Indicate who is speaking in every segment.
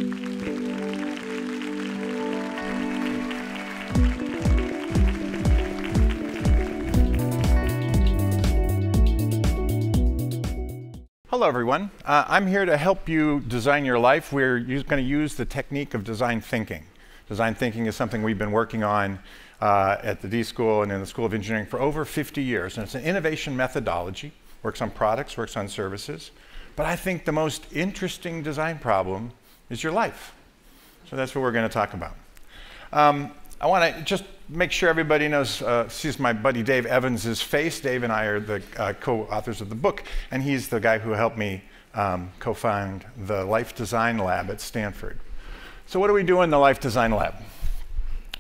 Speaker 1: Hello, everyone. I'm here to help you design your life. We're going to use the technique of design thinking. Design thinking is something we've been working on at the D School and in the School of Engineering for over 50 years. And it's an innovation methodology, works on products, works on services. But I think the most interesting design problem is your life. So that's what we're going to talk about. I want to just make sure everybody knows, sees my buddy Dave Evans' face. Dave and I are the co-authors of the book, and he's the guy who helped me co-found the Life Design Lab at Stanford. So what do we do in the Life Design Lab?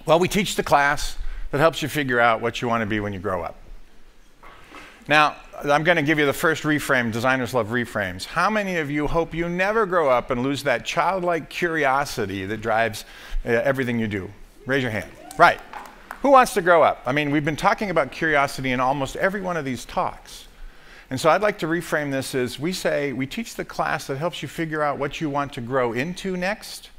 Speaker 1: Well, we teach the class that helps you figure out what you want to be when you grow up. Now, I'm going to give you the first reframe. Designers love reframes. How many of you hope you never grow up and lose that childlike curiosity that drives everything you do? Raise your hand. Right. Who wants to grow up? I mean, we've been talking about curiosity in almost every one of these talks. And so I'd like to reframe this as we teach the class that helps you figure out what you want to grow into next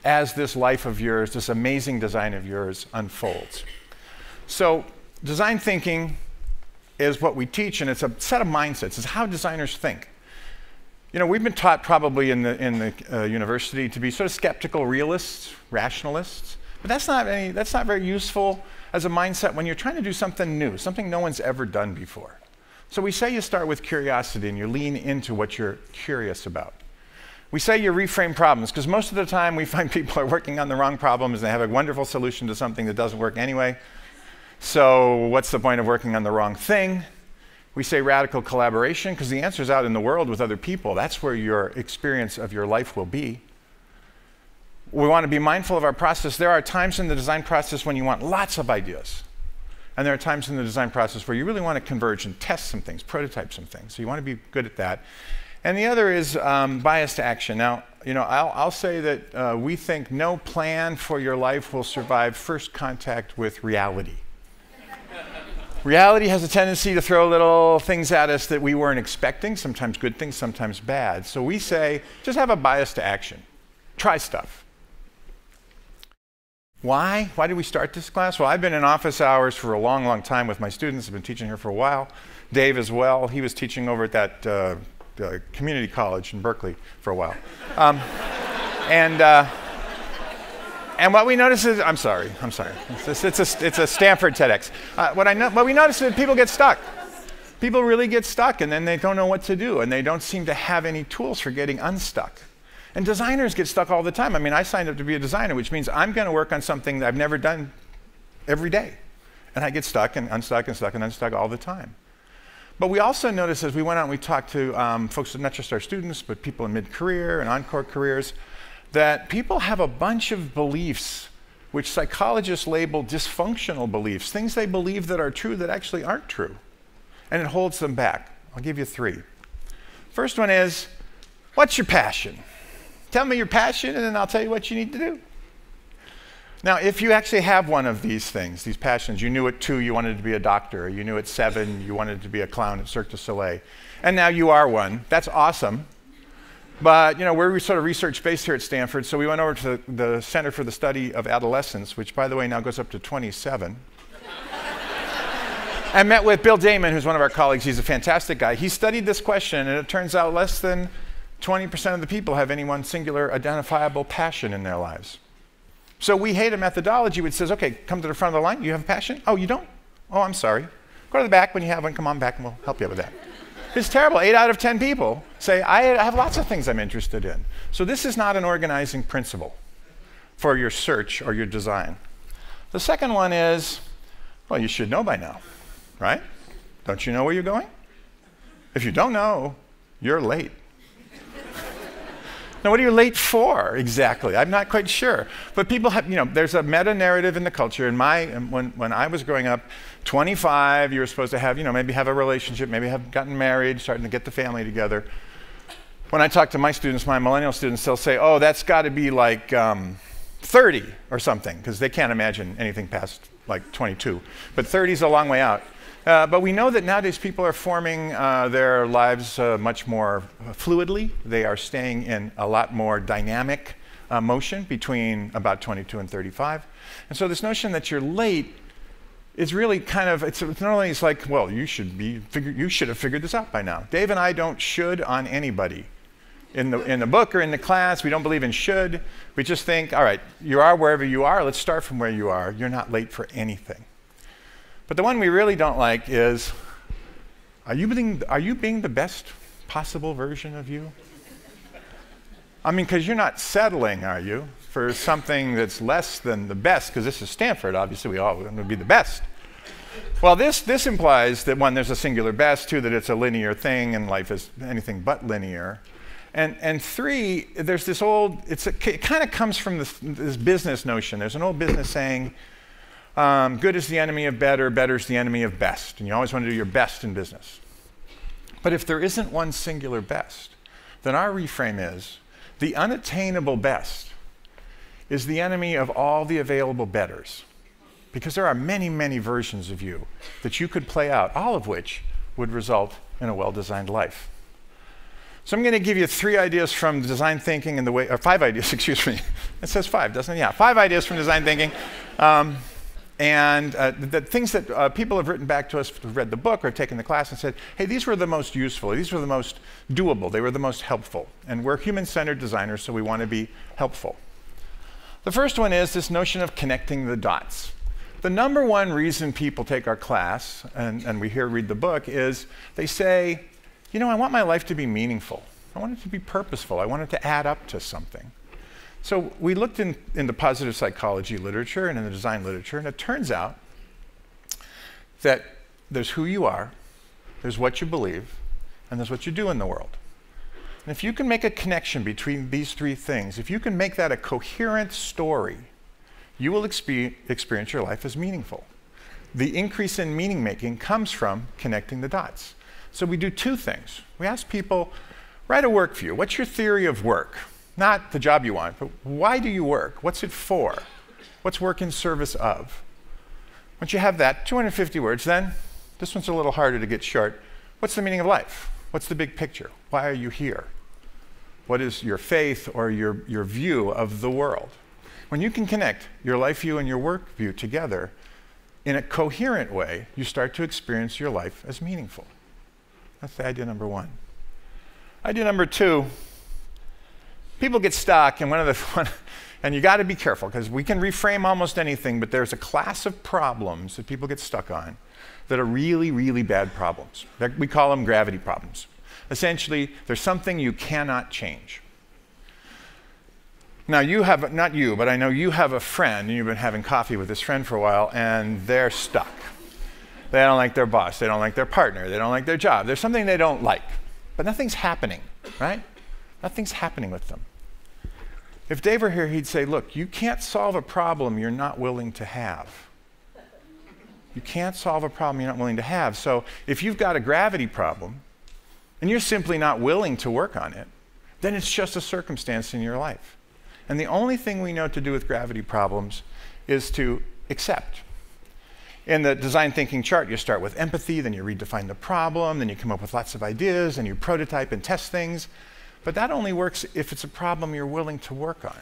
Speaker 1: as this life of yours, this amazing design of yours unfolds. So design thinking is what we teach, and it's a set of mindsets. It's how designers think. You know, we've been taught probably in the university to be sort of skeptical realists, rationalists. But that's not very useful as a mindset when you're trying to do something new, something no one's ever done before. So we say you start with curiosity and you lean into what you're curious about. We say you reframe problems, because most of the time we find people are working on the wrong problems and they have a wonderful solution to something that doesn't work anyway. So what's the point of working on the wrong thing? We say radical collaboration, because the answer's out in the world with other people. That's where your experience of your life will be. We want to be mindful of our process. There are times in the design process when you want lots of ideas. And there are times in the design process where you really want to converge and test some things, prototype some things. So you want to be good at that. And the other is bias to action. Now, you know, I'll say that we think no plan for your life will survive first contact with reality. Reality has a tendency to throw little things at us that we weren't expecting, sometimes good things, sometimes bad. So we say, just have a bias to action. Try stuff. Why? Why did we start this class? Well, I've been in office hours for a long, long time with my students. I've been teaching here for a while. Dave as well. He was teaching over at that community college in Berkeley for a while. And what we notice is, I'm sorry. It's a Stanford TEDx. What we notice is that people get stuck. People really get stuck, and then they don't know what to do, and they don't seem to have any tools for getting unstuck. And designers get stuck all the time. I mean, I signed up to be a designer, which means I'm going to work on something that I've never done every day. And I get stuck and unstuck and stuck and unstuck all the time. But we also noticed as we went out and we talked to folks, not just our students, but people in mid-career and encore careers, that people have a bunch of beliefs which psychologists label dysfunctional beliefs, things they believe that are true that actually aren't true. And it holds them back. I'll give you three. First one is, what's your passion? Tell me your passion, and then I'll tell you what you need to do. Now, if you actually have one of these things, these passions, you knew at 2 you wanted to be a doctor, or you knew at 7 you wanted to be a clown at Cirque du Soleil, and now you are one, that's awesome. But, you know, we're sort of research-based here at Stanford, so we went over to the Center for the Study of Adolescence, which, by the way, now goes up to 27. And met with Bill Damon, who's one of our colleagues. He's a fantastic guy. He studied this question, and it turns out less than 20% of the people have any one singular identifiable passion in their lives. So we hate a methodology which says, okay, come to the front of the line, you have a passion? Oh, you don't? Oh, I'm sorry. Go to the back when you have one, come on back and we'll help you with that. It's terrible. 8 out of 10 people say, I have lots of things I'm interested in. So this is not an organizing principle for your search or your design. The second one is, well, you should know by now, right? Don't you know where you're going? If you don't know, you're late. Now, what are you late for exactly? I'm not quite sure. But people have, you know, there's a meta-narrative in the culture. When I was growing up, 25, you were supposed to have, you know, maybe have a relationship, maybe have gotten married, starting to get the family together. When I talk to my students, my millennial students, they'll say, oh, that's got to be like 30 or something, because they can't imagine anything past like 22. But 30 is a long way out. But we know that nowadays people are forming their lives much more fluidly. They are staying in a lot more dynamic motion between about 22 and 35. And so this notion that you're late is really kind of, it's not only it's like, well, you should have figured this out by now. Dave and I don't should on anybody. In the book or in the class, we don't believe in should. We just think, all right, you are wherever you are. Let's start from where you are. You're not late for anything. But the one we really don't like is, are you being the best possible version of you? I mean, because you're not settling, are you, for something that's less than the best? Because this is Stanford. Obviously, we all want to be the best. Well, this implies that, one, there's a singular best. Two, that it's a linear thing, and life is anything but linear. And three, there's this old, it kind of comes from this business notion. There's an old business saying, good is the enemy of better, better is the enemy of best. And you always want to do your best in business. But if there isn't one singular best, then our reframe is, the unattainable best is the enemy of all the available betters. Because there are many, many versions of you that you could play out, all of which would result in a well-designed life. So I'm going to give you 3 ideas from design thinking and the way, or 5 ideas, excuse me. It says 5, doesn't it? Yeah, 5 ideas from design thinking. The things that people have written back to us who've read the book or taken the class and said, hey, these were the most useful, these were the most doable, they were the most helpful. And we're human-centered designers, so we want to be helpful. The first one is this notion of connecting the dots. The number one reason people take our class, and we here read the book, is they say, you know, I want my life to be meaningful. I want it to be purposeful. I want it to add up to something. So we looked in the positive psychology literature and in the design literature, and it turns out that there's who you are, there's what you believe, and there's what you do in the world. And if you can make a connection between these 3 things, if you can make that a coherent story, you will experience your life as meaningful. The increase in meaning making comes from connecting the dots. So we do 2 things. We ask people, write a work view. What's your theory of work? Not the job you want, but why do you work? What's it for? What's work in service of? Once you have that, 250 words, then this one's a little harder to get short. What's the meaning of life? What's the big picture? Why are you here? What is your faith or your view of the world? When you can connect your life view and your work view together in a coherent way, you start to experience your life as meaningful. That's the idea number 1. Idea number 2, people get stuck in and you got to be careful because we can reframe almost anything, but there's a class of problems that people get stuck on that are really, really bad problems. We call them gravity problems. Essentially, there's something you cannot change. Now you have, not you, but I know you have a friend, and you've been having coffee with this friend for a while, and they're stuck. They don't like their boss, they don't like their partner, they don't like their job. There's something they don't like, but nothing's happening, right? Nothing's happening with them. If Dave were here, he'd say, look, you can't solve a problem you're not willing to have. You can't solve a problem you're not willing to have. So if you've got a gravity problem, and you're simply not willing to work on it, then it's just a circumstance in your life. And the only thing we know to do with gravity problems is to accept. In the design thinking chart, you start with empathy, then you redefine the problem, then you come up with lots of ideas, and you prototype and test things. But that only works if it's a problem you're willing to work on.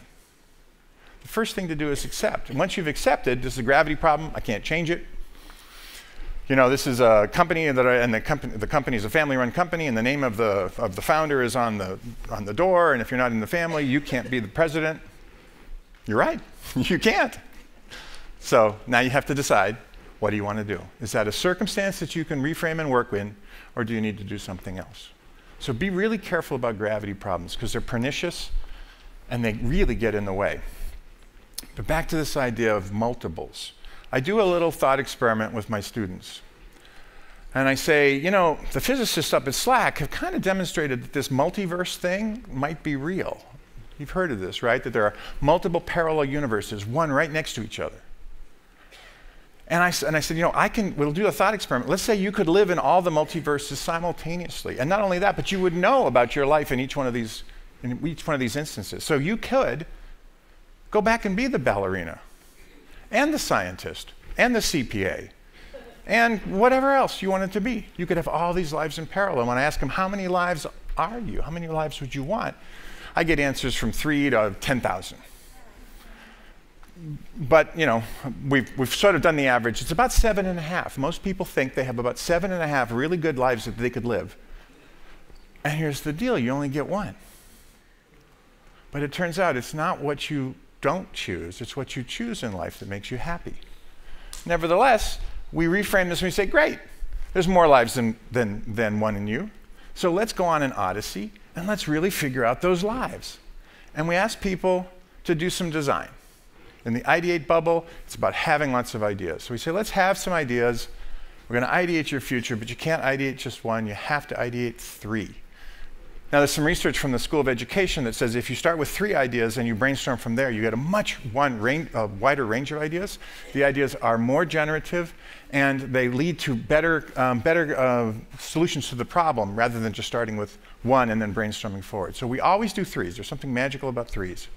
Speaker 1: The first thing to do is accept. And once you've accepted, this is a gravity problem, I can't change it. You know, this is a company, and the company is a family-run company, and the name of the founder is on the door, and if you're not in the family, you can't be the president. You're right, you can't. So now you have to decide, what do you want to do? Is that a circumstance that you can reframe and work in, or do you need to do something else? So be really careful about gravity problems, because they're pernicious, and they really get in the way. But back to this idea of multiples. I do a little thought experiment with my students. And I say, you know, the physicists up at SLAC have kind of demonstrated that this multiverse thing might be real. You've heard of this, right? That there are multiple parallel universes, one right next to each other. And I said, you know, we'll do a thought experiment. Let's say you could live in all the multiverses simultaneously. And not only that, but you would know about your life in each one of these instances. So you could go back and be the ballerina, and the scientist, and the CPA, and whatever else you wanted to be. You could have all these lives in parallel. When I ask them, how many lives are you? How many lives would you want? I get answers from 3 to 10,000. But, you know, we've sort of done the average. It's about 7.5. Most people think they have about 7.5 really good lives that they could live. And here's the deal, you only get one. But it turns out it's not what you don't choose, it's what you choose in life that makes you happy. Nevertheless, we reframe this and we say, great, there's more lives than one in you. So let's go on an odyssey and let's really figure out those lives. And we ask people to do some design. In the ideate bubble, it's about having lots of ideas. So we say, let's have some ideas. We're going to ideate your future, but you can't ideate just one. You have to ideate 3. Now, there's some research from the School of Education that says if you start with 3 ideas and you brainstorm from there, you get a much wider range of ideas. The ideas are more generative, and they lead to better solutions to the problem rather than just starting with 1 and then brainstorming forward. So we always do 3s. There's something magical about 3s.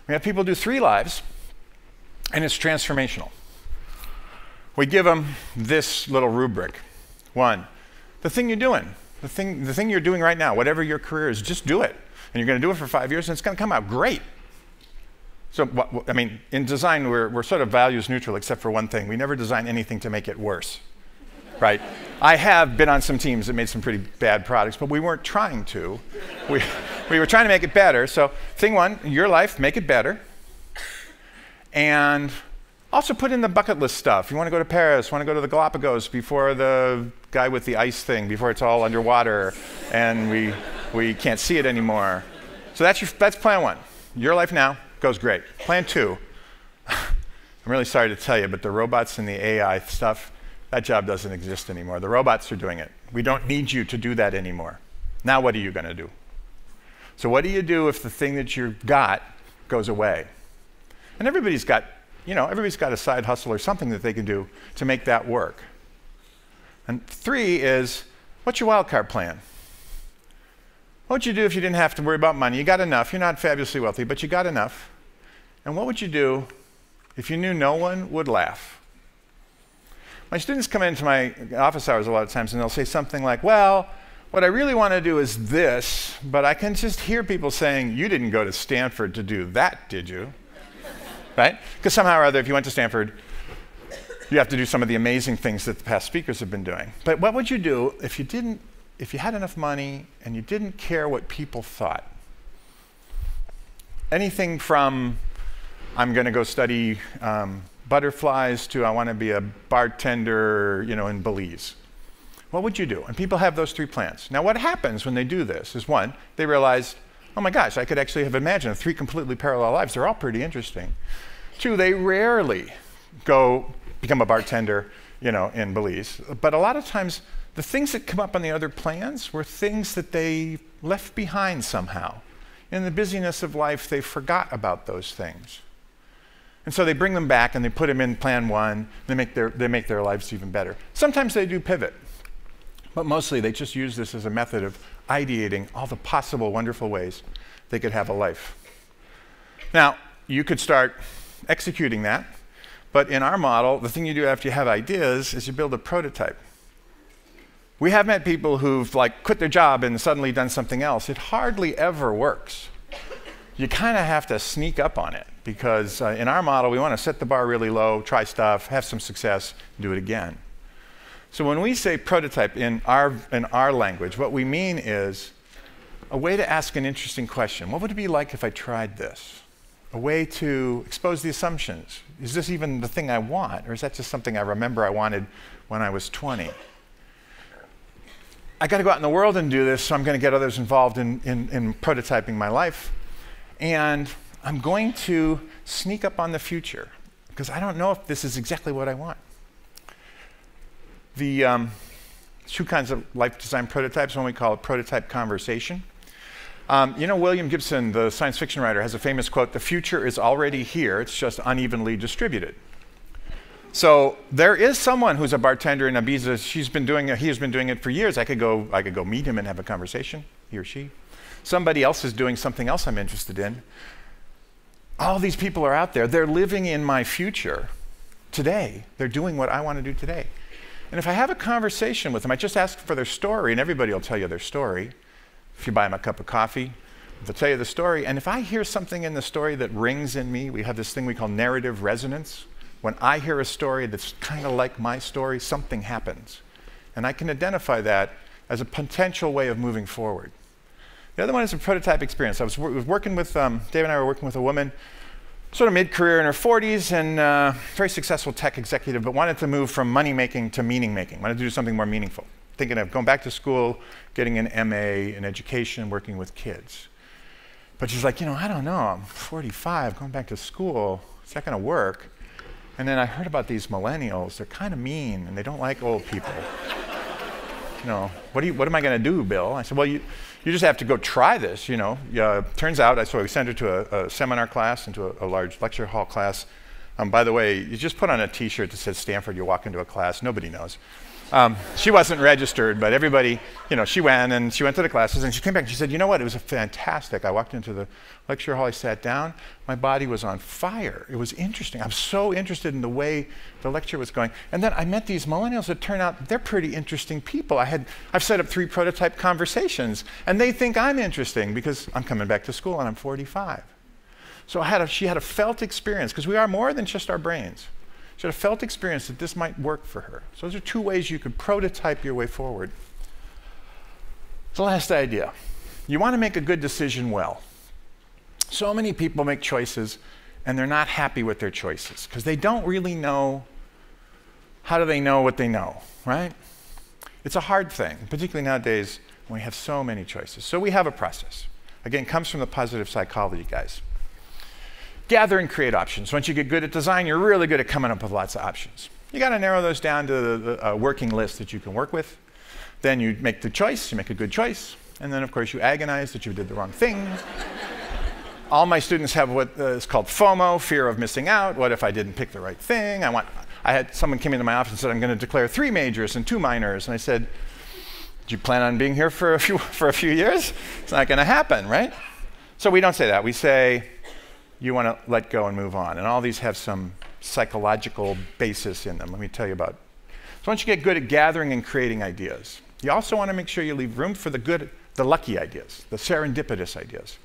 Speaker 1: We have people do 3 lives, and it's transformational. We give them this little rubric. 1, the thing you're doing. The thing you're doing right now, whatever your career is, just do it. And you're going to do it for 5 years, and it's going to come out great. So, I mean, in design, we're sort of values neutral, except for one thing. We never design anything to make it worse, right? I have been on some teams that made some pretty bad products, but we weren't trying to. We were trying to make it better. So, thing 1, your life, make it better. And also put in the bucket list stuff. You want to go to Paris, want to go to the Galapagos before the guy with the ice thing, before it's all underwater and we can't see it anymore. So that's plan 1. Your life now goes great. Plan 2, I'm really sorry to tell you, but the robots and the AI stuff, that job doesn't exist anymore. The robots are doing it. We don't need you to do that anymore. Now what are you going to do? So what do you do if the thing that you've got goes away? And everybody's got a side hustle or something that they can do to make that work. And 3 is, what's your wildcard plan? What would you do if you didn't have to worry about money? You got enough. You're not fabulously wealthy, but you got enough. And what would you do if you knew no one would laugh? My students come into my office hours a lot of times, and they'll say something like, well, what I really want to do is this, but I can just hear people saying, you didn't go to Stanford to do that, did you? Right? Because somehow or other, if you went to Stanford, you have to do some of the amazing things that the past speakers have been doing. But what would you do if you had enough money and you didn't care what people thought? Anything from, I'm going to go study butterflies to I want to be a bartender, in Belize. What would you do? And people have those 3 plans. Now, what happens when they do this is, 1, they realize, oh my gosh, I could actually have imagined 3 completely parallel lives. They're all pretty interesting. 2, they rarely go become a bartender, in Belize. But a lot of times, the things that come up on the other plans were things that they left behind somehow. In the busyness of life, they forgot about those things. And so they bring them back and they put them in plan 1. They make their lives even better. Sometimes they do pivot. But mostly, they just use this as a method of ideating all the possible wonderful ways they could have a life. Now, you could start executing that, but in our model, the thing you do after you have ideas is you build a prototype. We have met people who've quit their job and suddenly done something else. It hardly ever works. You kind of have to sneak up on it because in our model, we want to set the bar really low, try stuff, have some success, do it again. So when we say prototype in our language, what we mean is a way to ask an interesting question. What would it be like if I tried this? A way to expose the assumptions. Is this even the thing I want, or is that just something I remember I wanted when I was 20? I got to go out in the world and do this, so I'm going to get others involved in prototyping my life. And I'm going to sneak up on the future, because I don't know if this is exactly what I want. The 2 kinds of life design prototypes, one we call a prototype conversation. William Gibson, the science fiction writer, has a famous quote, "The future is already here, it's just unevenly distributed." So there is someone who's a bartender in Ibiza. He has been doing it for years. I could go meet him and have a conversation, he or she. Somebody else is doing something else I'm interested in. All these people are out there. They're living in my future today. They're doing what I want to do today. And if I have a conversation with them, I just ask for their story, and everybody will tell you their story. If you buy them a cup of coffee, they'll tell you the story, and if I hear something in the story that rings in me, we have this thing we call narrative resonance. When I hear a story that's kind of like my story, something happens. And I can identify that as a potential way of moving forward. The other one is a prototype experience. I was working with, Dave and I were working with a woman, sort of mid-career in her 40s, and very successful tech executive, but wanted to move from money-making to meaning-making, wanted to do something more meaningful. Thinking of going back to school, getting an MA in education, working with kids. But she's like, I don't know, I'm 45, going back to school, is that going to work? And then I heard about these millennials. They're kind of mean, and they don't like old people. What am I going to do, Bill? I said, well, you just have to go try this, Turns out, so we sent her to a seminar class, into a large lecture hall class. By the way, you just put on a T-shirt that says Stanford, you walk into a class, nobody knows. She wasn't registered, but everybody, she went to the classes, and she came back and she said, you know what, it was fantastic. I walked into the lecture hall, I sat down, my body was on fire. It was interesting. I'm so interested in the way the lecture was going. And then I met these millennials that turn out, they're pretty interesting people. I've set up 3 prototype conversations, and they think I'm interesting because I'm coming back to school and I'm 45. So she had a felt experience, because we are more than just our brains. She had a felt experience that this might work for her. So those are 2 ways you could prototype your way forward. The last idea. You want to make a good decision well. So many people make choices, and they're not happy with their choices, because they don't really know, how do they know what they know, right? It's a hard thing, particularly nowadays when we have so many choices. So we have a process. Again, it comes from the positive psychology guys. Gather and create options. Once you get good at design, you're really good at coming up with lots of options. You got to narrow those down to the working list that you can work with. Then you make the choice, you make a good choice, and then of course you agonize that you did the wrong thing. All my students have what is called FOMO, fear of missing out. What if I didn't pick the right thing? Someone came into my office and said, I'm going to declare 3 majors and 2 minors. And I said, do you plan on being here for a few years? It's not going to happen, right? So we don't say that. We say, you want to let go and move on. And all these have some psychological basis in them. Let me tell you about. So once you get good at gathering and creating ideas, you also want to make sure you leave room for the lucky ideas, the serendipitous ideas.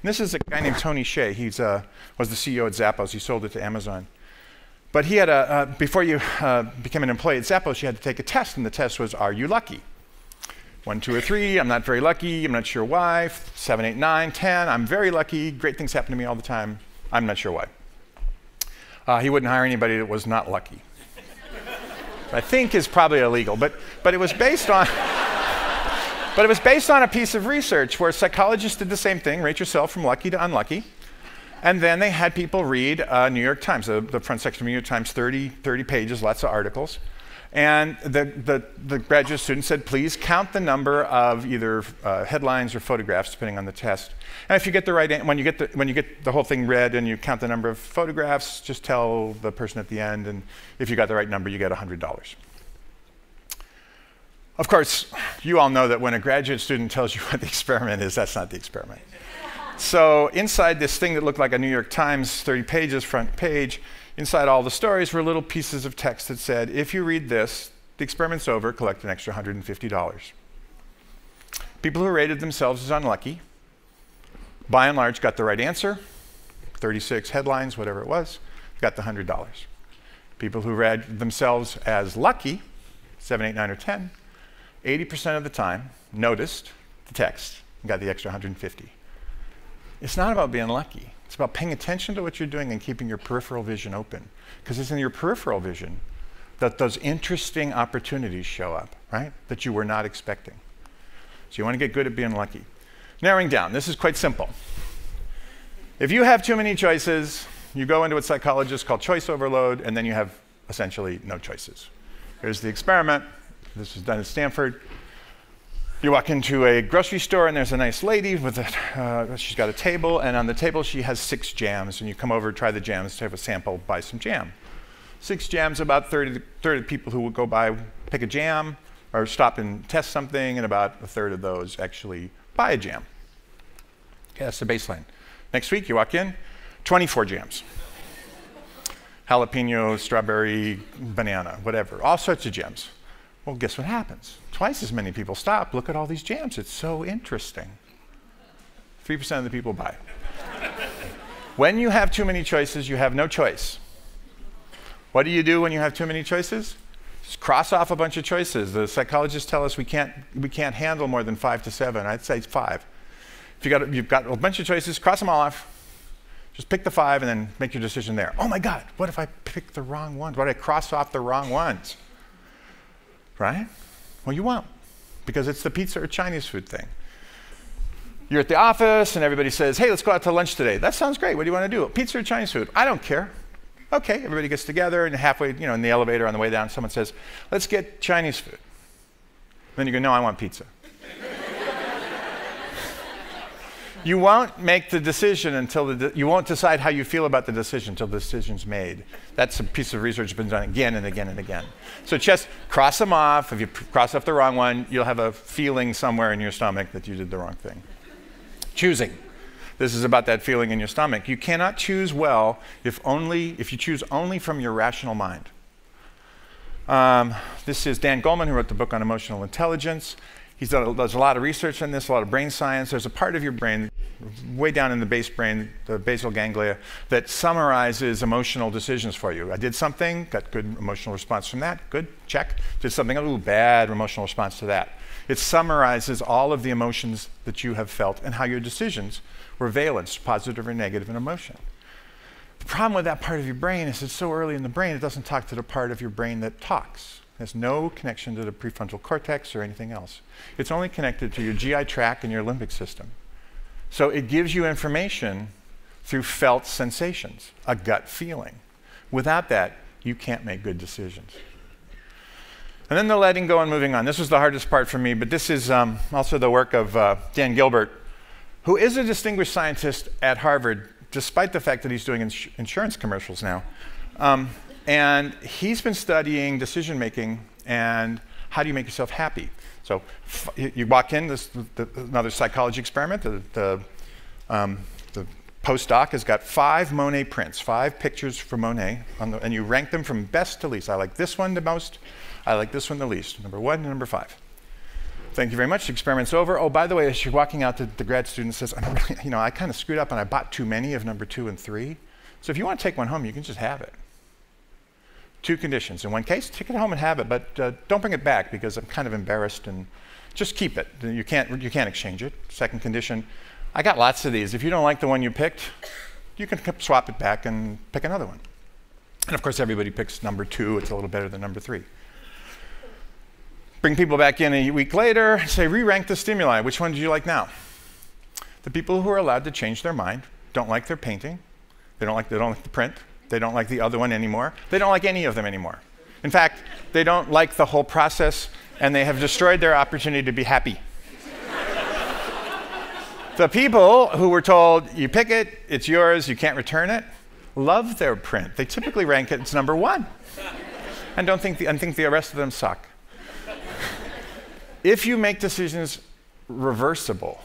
Speaker 1: And this is a guy named Tony Hsieh. He was the CEO at Zappos. He sold it to Amazon. But he had before you became an employee at Zappos, you had to take a test, and the test was, are you lucky? 1, 2, or 3, I'm not very lucky, I'm not sure why. 7, 8, 9, 10, I'm very lucky, great things happen to me all the time, I'm not sure why. He wouldn't hire anybody that was not lucky. I think is probably illegal, but it was based on a piece of research where psychologists did the same thing, rate yourself from lucky to unlucky, and then they had people read New York Times, the front section of New York Times, 30 pages, lots of articles. And the graduate student said, please count the number of either headlines or photographs, depending on the test. And if you get the right, when you get the whole thing read and you count the number of photographs, just tell the person at the end, and if you got the right number, you get $100. Of course, you all know that when a graduate student tells you what the experiment is, that's not the experiment. So inside this thing that looked like a New York Times 30 pages, front page, inside all the stories were little pieces of text that said, if you read this, the experiment's over, collect an extra $150. People who rated themselves as unlucky, by and large, got the right answer, 36 headlines, whatever it was, got the $100. People who rated themselves as lucky, 7, 8, 9, or 10, 80% of the time noticed the text and got the extra $150. It's not about being lucky. It's about paying attention to what you're doing and keeping your peripheral vision open. Because it's in your peripheral vision that those interesting opportunities show up, right? That you were not expecting. So you want to get good at being lucky. Narrowing down, this is quite simple. If you have too many choices, you go into what psychologists call choice overload, and then you have essentially no choices. Here's the experiment. This was done at Stanford. You walk into a grocery store and there's a nice lady with she's got a table, and on the table she has 6 jams, and you come over, try the jams, have a sample, buy some jam. 6 jams, about third of the people who will go by pick a jam or stop and test something, and about a third of those actually buy a jam. Okay, that's the baseline. Next week you walk in, 24 jams. Jalapeno, strawberry, banana, whatever, all sorts of jams. Well, guess what happens? Twice as many people stop. Look at all these jams. It's so interesting. 3% of the people buy. When you have too many choices, you have no choice. What do you do when you have too many choices? Just cross off a bunch of choices. The psychologists tell us we can't handle more than 5 to 7. I'd say it's 5. If you've got a bunch of choices, cross them all off. Just pick the 5 and then make your decision there. Oh my God, what if I pick the wrong ones? What if I cross off the wrong ones? Right? Well, you won't, because it's the pizza or Chinese food thing. You're at the office and everybody says, hey, let's go out to lunch today. That sounds great. What do you want to do? Pizza or Chinese food? I don't care. Okay, everybody gets together and halfway, in the elevator on the way down, someone says, let's get Chinese food. Then you go, no, I want pizza. You won't make the decision until you won't decide how you feel about the decision until the decision's made. That's a piece of research that's been done again and again and again. So just cross them off. If you cross off the wrong one, you'll have a feeling somewhere in your stomach that you did the wrong thing. Choosing. This is about that feeling in your stomach. You cannot choose well if you choose only from your rational mind. This is Dan Goleman, who wrote the book on emotional intelligence. He does a lot of research on this, a lot of brain science. There's a part of your brain, way down in the base brain, the basal ganglia, that summarizes emotional decisions for you. I did something, got good emotional response from that, good, check. Did something, ooh, bad emotional response to that. It summarizes all of the emotions that you have felt and how your decisions were valenced, positive or negative in emotion. The problem with that part of your brain is it's so early in the brain, it doesn't talk to the part of your brain that talks. It has no connection to the prefrontal cortex or anything else. It's only connected to your GI tract and your limbic system. So it gives you information through felt sensations, a gut feeling. Without that, you can't make good decisions. And then the letting go and moving on. This was the hardest part for me, but this is also the work of Dan Gilbert, who is a distinguished scientist at Harvard, despite the fact that he's doing insurance commercials now. And he's been studying decision-making and how do you make yourself happy. So you walk in, another psychology experiment. The postdoc has got 5 Monet prints, 5 pictures from Monet, and you rank them from best to least. I like this one the most. I like this one the least. Number 1 and number 5. Thank you very much. The experiment's over. Oh, by the way, as you're walking out, the grad student says, I kind of screwed up and I bought too many of number 2 and 3. So if you want to take one home, you can just have it. 2 conditions. In one case, take it home and have it, but don't bring it back because I'm kind of embarrassed, and just keep it. You can't exchange it. Second condition, I got lots of these. If you don't like the one you picked, you can swap it back and pick another one. And of course, everybody picks number 2. It's a little better than number 3. Bring people back in a week later, say, re-rank the stimuli. Which one do you like now? The people who are allowed to change their mind don't like their painting. They don't like the print. They don't like the other one anymore. They don't like any of them anymore. In fact, they don't like the whole process, and they have destroyed their opportunity to be happy. The people who were told, you pick it, it's yours, you can't return it, love their print. They typically rank it as number 1 and think the rest of them suck. If you make decisions reversible,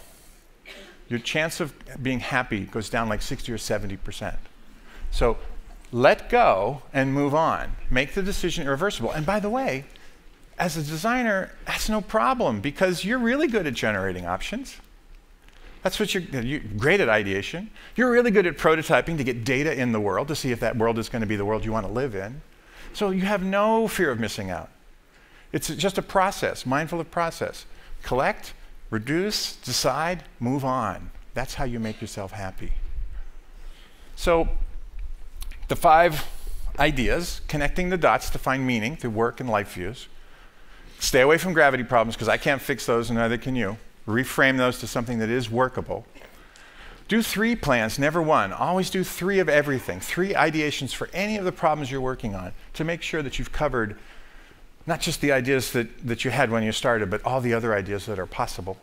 Speaker 1: your chance of being happy goes down like 60 or 70%. So let go and move on. Make the decision irreversible. And by the way, as a designer, that's no problem because you're really good at generating options. That's what you're great at ideation. You're really good at prototyping to get data in the world to see if that world is going to be the world you want to live in. So you have no fear of missing out. It's just a process, mindful of process. Collect, reduce, decide, move on. That's how you make yourself happy. So the 5 ideas, connecting the dots to find meaning through work and life views. Stay away from gravity problems because I can't fix those and neither can you. Reframe those to something that is workable. Do 3 plans, never 1. Always do 3 of everything. 3 ideations for any of the problems you're working on to make sure that you've covered not just the ideas that you had when you started, but all the other ideas that are possible.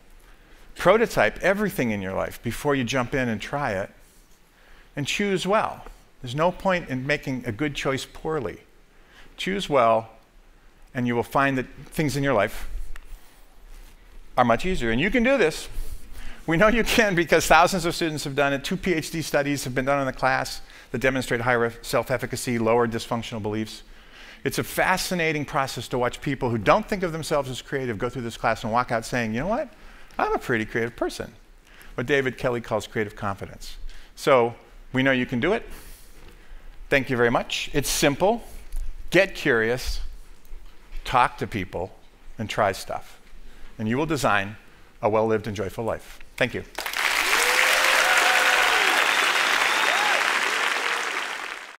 Speaker 1: Prototype everything in your life before you jump in and try it, and choose well. There's no point in making a good choice poorly. Choose well, and you will find that things in your life are much easier. And you can do this. We know you can because thousands of students have done it. 2 PhD studies have been done in the class that demonstrate higher self-efficacy, lower dysfunctional beliefs. It's a fascinating process to watch people who don't think of themselves as creative go through this class and walk out saying, you know what? I'm a pretty creative person. what David Kelly calls creative confidence. So we know you can do it. Thank you very much. It's simple. Get curious, talk to people, and try stuff. And you will design a well-lived and joyful life. Thank you.